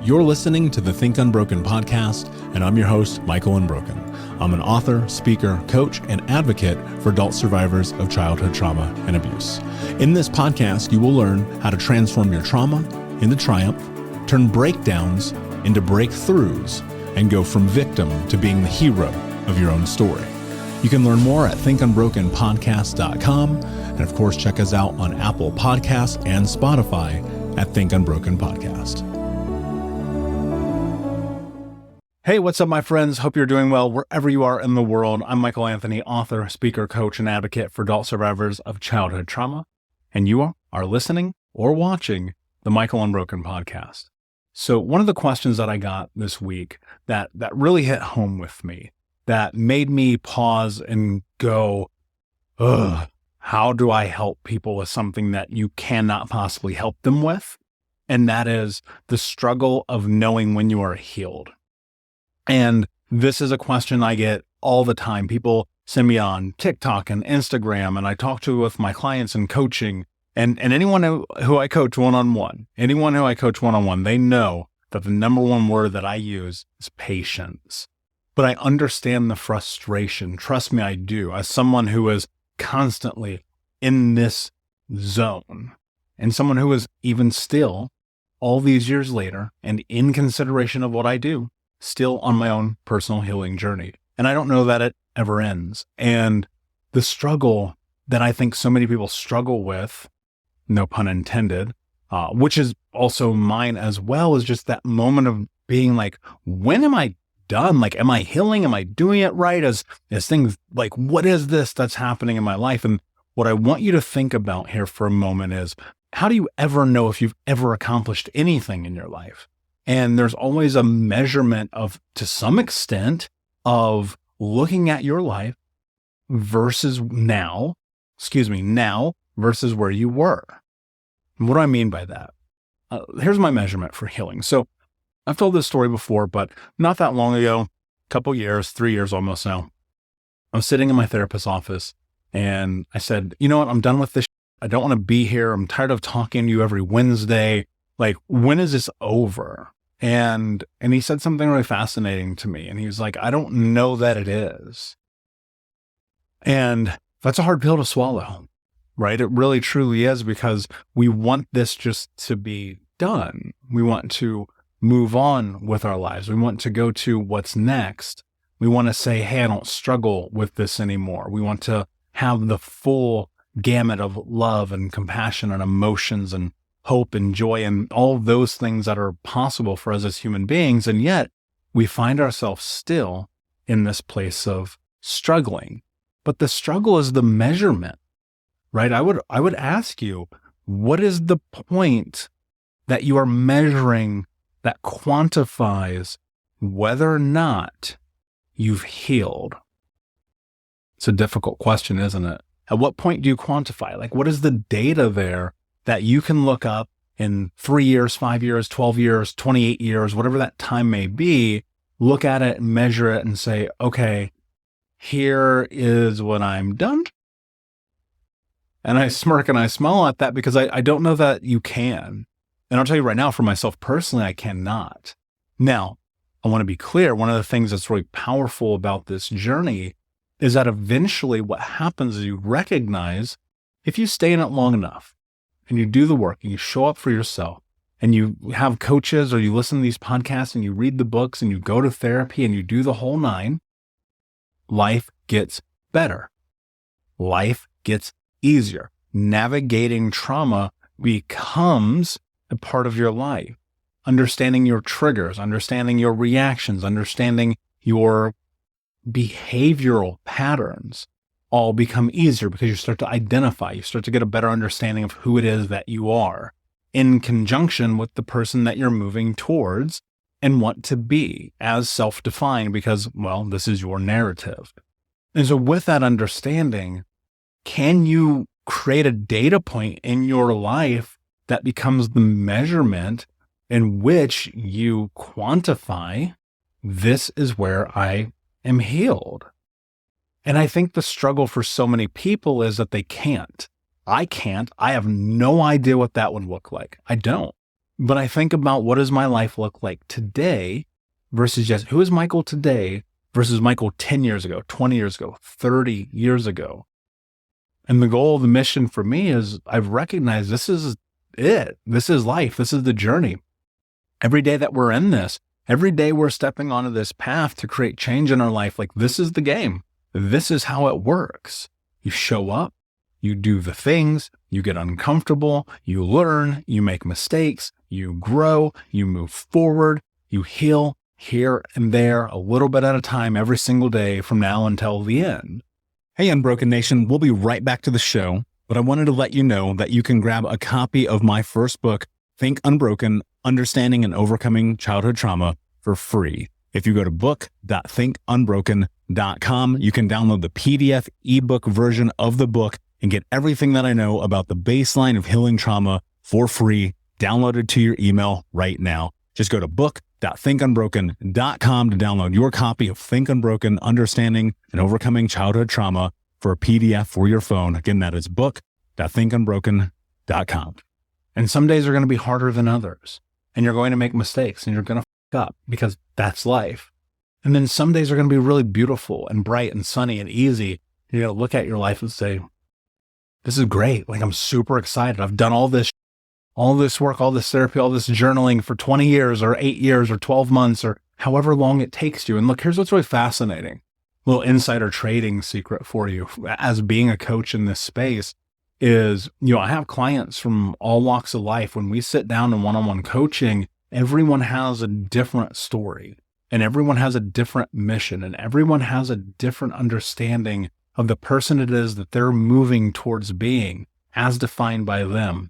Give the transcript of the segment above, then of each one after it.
You're listening to the Think Unbroken podcast, and I'm your host, Michael Unbroken. I'm an author, speaker, coach, and advocate for adult survivors of childhood trauma and abuse. In this podcast, you will learn how to transform your trauma into triumph, turn breakdowns into breakthroughs, and go from victim to being the hero of your own story. You can learn more at thinkunbrokenpodcast.com, and of course, check us out on Apple Podcasts and Spotify at Think Unbroken Podcast. Hey, what's up, my friends? Hope you're doing well wherever you are in the world. I'm Michael Anthony, author, speaker, coach, and advocate for adult survivors of childhood trauma. And you are listening or watching the Michael Unbroken podcast. So one of the questions that I got this week that really hit home with me, that made me pause and go, how do I help people with something that you cannot possibly help them with? And that is the struggle of knowing when you are healed. And this is a question I get all the time. People send me on TikTok and Instagram, and I talk to with my clients in coaching, and anyone who I coach one-on-one, they know that the number one word that I use is patience. But I understand the frustration. Trust me, I do. As someone who is constantly in this zone, and someone who is even still, all these years later, and in consideration of what I do, still on my own personal healing journey. And I don't know that it ever ends. And the struggle that I think so many people struggle with, no pun intended, which is also mine as well, is just that moment of being like, when am I done? Like, am I healing? Am I doing it right? As things like, what is this that's happening in my life? And what I want you to think about here for a moment is, how do you ever know if you've ever accomplished anything in your life? And there's always a measurement of, to some extent, of looking at your life versus now versus where you were. And what do I mean by that? Here's my measurement for healing. So I've told this story before, but not that long ago, a couple years, 3 years almost now, I was sitting in my therapist's office and I said, you know what? I'm done with this. I don't want to be here. I'm tired of talking to you every Wednesday. Like, when is this over? And he said something really fascinating to me. And he was like, I don't know that it is. And that's a hard pill to swallow, right? It really truly is, because we want this just to be done. We want to move on with our lives. We want to go to what's next. We want to say, hey, I don't struggle with this anymore. We want to have the full gamut of love and compassion and emotions and hope and joy and all those things that are possible for us as human beings. And yet we find ourselves still in this place of struggling. But the struggle is the measurement, right? I would ask you, what is the point that you are measuring that quantifies whether or not you've healed? It's a difficult question, isn't it? At what point do you quantify? Like, what is the data there that you can look up in 3 years, 5 years, 12 years, 28 years, whatever that time may be, look at it and measure it and say, okay, here is what I'm done. And I smirk and I smile at that, because I don't know that you can. And I'll tell you right now, for myself personally, I cannot. Now, I want to be clear. One of the things that's really powerful about this journey is that eventually what happens is you recognize, if you stay in it long enough and you do the work and you show up for yourself and you have coaches, or you listen to these podcasts and you read the books and you go to therapy and you do the whole nine, life gets better. Life gets easier. Navigating trauma becomes a part of your life. Understanding your triggers, understanding your reactions, understanding your behavioral patterns all become easier, because you start to identify, you start to get a better understanding of who it is that you are in conjunction with the person that you're moving towards and want to be as self-defined, because, well, this is your narrative. And so with that understanding, can you create a data point in your life that becomes the measurement in which you quantify, this is where I am healed? And I think the struggle for so many people is that they can't. I can't. I have no idea what that would look like. I don't. But I think about, what does my life look like today versus just who is Michael today versus Michael 10 years ago, 20 years ago, 30 years ago. And the goal, the mission for me is, I've recognized this is it. This is life. This is the journey. Every day that we're in this, every day we're stepping onto this path to create change in our life. Like, this is the game. This is how it works. You show up, you do the things, you get uncomfortable, you learn, you make mistakes, you grow, you move forward, you heal here and there, a little bit at a time, every single day from now until the end. Hey, Unbroken Nation, we'll be right back to the show, but I wanted to let you know that you can grab a copy of my first book, Think Unbroken, Understanding and Overcoming Childhood Trauma, for free. If you go to book.thinkunbroken.com, you can download the PDF ebook version of the book and get everything that I know about the baseline of healing trauma for free, downloaded to your email right now. Just go to book.thinkunbroken.com to download your copy of Think Unbroken, Understanding and Overcoming Childhood Trauma for a PDF for your phone. Again, that is book.thinkunbroken.com. And some days are going to be harder than others, and you're going to make mistakes, and you're going to fuck up, because that's life. And then some days are going to be really beautiful and bright and sunny and easy. You're going to look at your life and say, this is great. Like, I'm super excited. I've done all this work, all this therapy, all this journaling for 20 years or 8 years or 12 months or however long it takes you. And look, here's what's really fascinating. A little insider trading secret for you as being a coach in this space is, I have clients from all walks of life. When we sit down in one-on-one coaching, everyone has a different story, and everyone has a different mission, and everyone has a different understanding of the person it is that they're moving towards being as defined by them.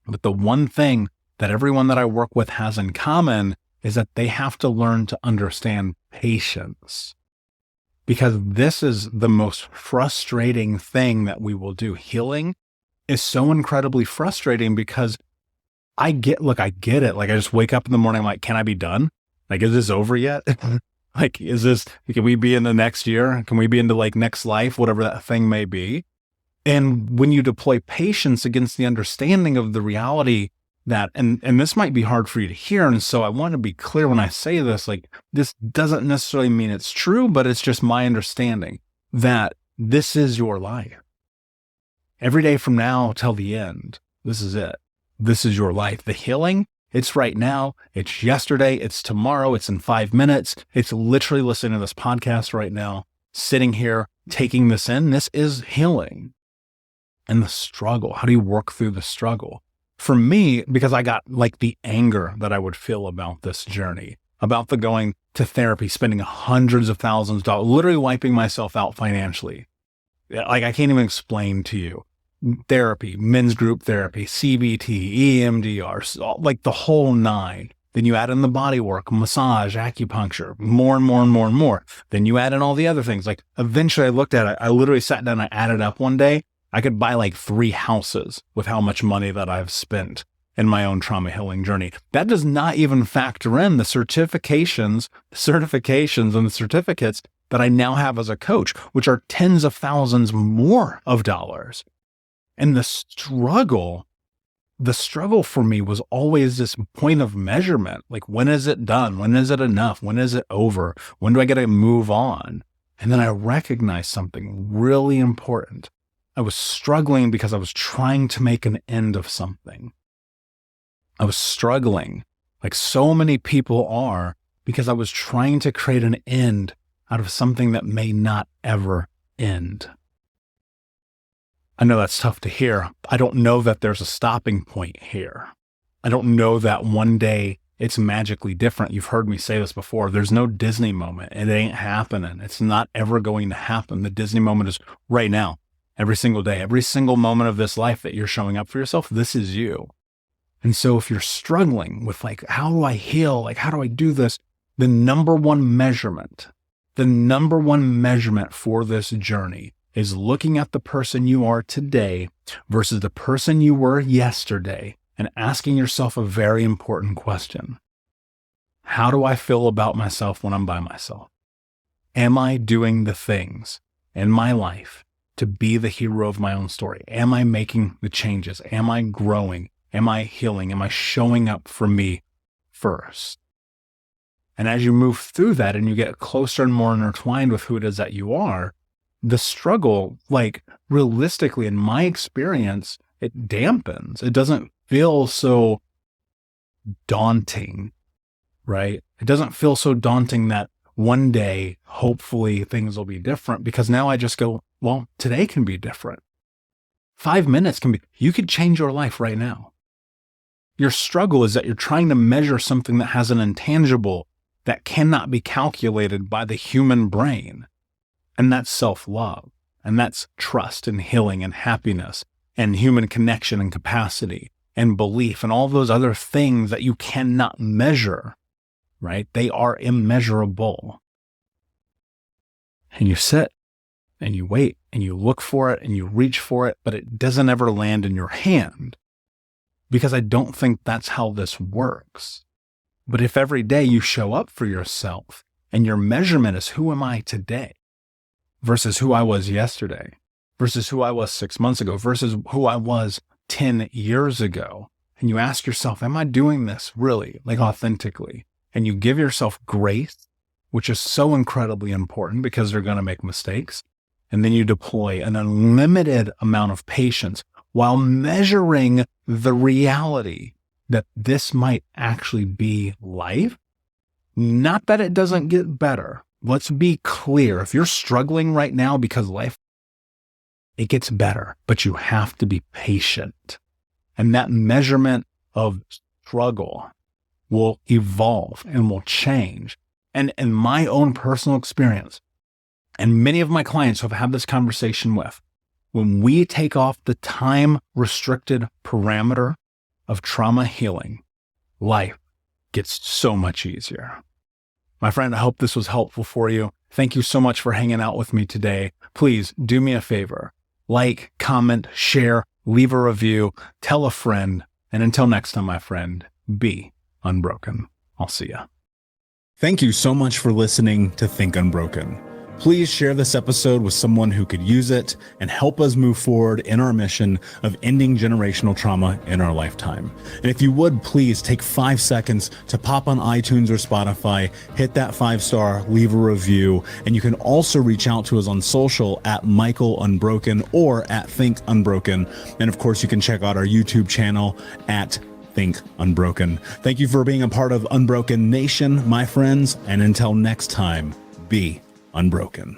But the one thing that everyone that I work with has in common is that they have to learn to understand patience. Because this is the most frustrating thing that we will do. Healing is so incredibly frustrating because I get it. Like, I just wake up in the morning, I'm like, can I be done? Like, is this over yet? Like, can we be in the next year? Can we be into like next life, whatever that thing may be? And when you deploy patience against the understanding of the reality that, and this might be hard for you to hear. And so I want to be clear when I say this, like, this doesn't necessarily mean it's true, but it's just my understanding that this is your life. Every day from now till the end, this is it. This is your life. The healing, it's right now. It's yesterday. It's tomorrow. It's in 5 minutes. It's literally listening to this podcast right now, sitting here, taking this in. This is healing. And the struggle, how do you work through the struggle? For me, because I got like the anger that I would feel about this journey, about the going to therapy, spending hundreds of thousands of dollars, literally wiping myself out financially. Like, I can't even explain to you. Therapy, men's group therapy, CBT, EMDR, like the whole nine. Then you add in the body work, massage, acupuncture, more and more and more and more. Then you add in all the other things. Like, eventually I looked at it. I literally sat down and I added up one day. I could buy like 3 houses with how much money that I've spent in my own trauma healing journey. That does not even factor in the certifications and the certificates that I now have as a coach, which are tens of thousands more of dollars. And the struggle for me was always this point of measurement. Like, when is it done? When is it enough? When is it over? When do I get to move on? And then I recognized something really important. I was struggling because I was trying to make an end of something. I was struggling, like so many people are, because I was trying to create an end out of something that may not ever end. I know that's tough to hear. I don't know that there's a stopping point here. I don't know that one day it's magically different. You've heard me say this before. There's no Disney moment. It ain't happening. It's not ever going to happen. The Disney moment is right now. Every single day, every single moment of this life that you're showing up for yourself, this is you. And so if you're struggling with like, how do I heal? Like, how do I do this? The number one measurement for this journey is looking at the person you are today versus the person you were yesterday and asking yourself a very important question. How do I feel about myself when I'm by myself? Am I doing the things in my life to be the hero of my own story? Am I making the changes? Am I growing? Am I healing? Am I showing up for me first? And as you move through that and you get closer and more intertwined with who it is that you are, the struggle, like realistically, in my experience, it dampens. It doesn't feel so daunting, right? It doesn't feel so daunting that one day, hopefully, things will be different, because now I just go, well, today can be different. 5 minutes can be, you could change your life right now. Your struggle is that you're trying to measure something that has an intangible that cannot be calculated by the human brain. And that's self-love. And that's trust and healing and happiness and human connection and capacity and belief and all those other things that you cannot measure, right? They are immeasurable. And you sit and you wait and you look for it and you reach for it, but it doesn't ever land in your hand, because I don't think that's how this works. But if every day you show up for yourself and your measurement is, who am I today versus who I was yesterday versus who I was 6 months ago versus who I was 10 years ago, and you ask yourself, am I doing this really, like authentically? And you give yourself grace, which is so incredibly important because you're going to make mistakes. And then you deploy an unlimited amount of patience while measuring the reality that this might actually be life. Not that it doesn't get better. Let's be clear. If you're struggling right now because life, it gets better, but you have to be patient. And that measurement of struggle will evolve and will change. And in my own personal experience, and many of my clients who I've had this conversation with, when we take off the time-restricted parameter of trauma healing, life gets so much easier. My friend, I hope this was helpful for you. Thank you so much for hanging out with me today. Please do me a favor. Like, comment, share, leave a review, tell a friend. And until next time, my friend, be unbroken. I'll see ya. Thank you so much for listening to Think Unbroken. Please share this episode with someone who could use it and help us move forward in our mission of ending generational trauma in our lifetime. And if you would, please take 5 seconds to pop on iTunes or Spotify, hit that 5-star, leave a review. And you can also reach out to us on social at Michael Unbroken or at Think Unbroken. And of course, you can check out our YouTube channel at Think Unbroken. Thank you for being a part of Unbroken Nation, my friends. And until next time, be unbroken.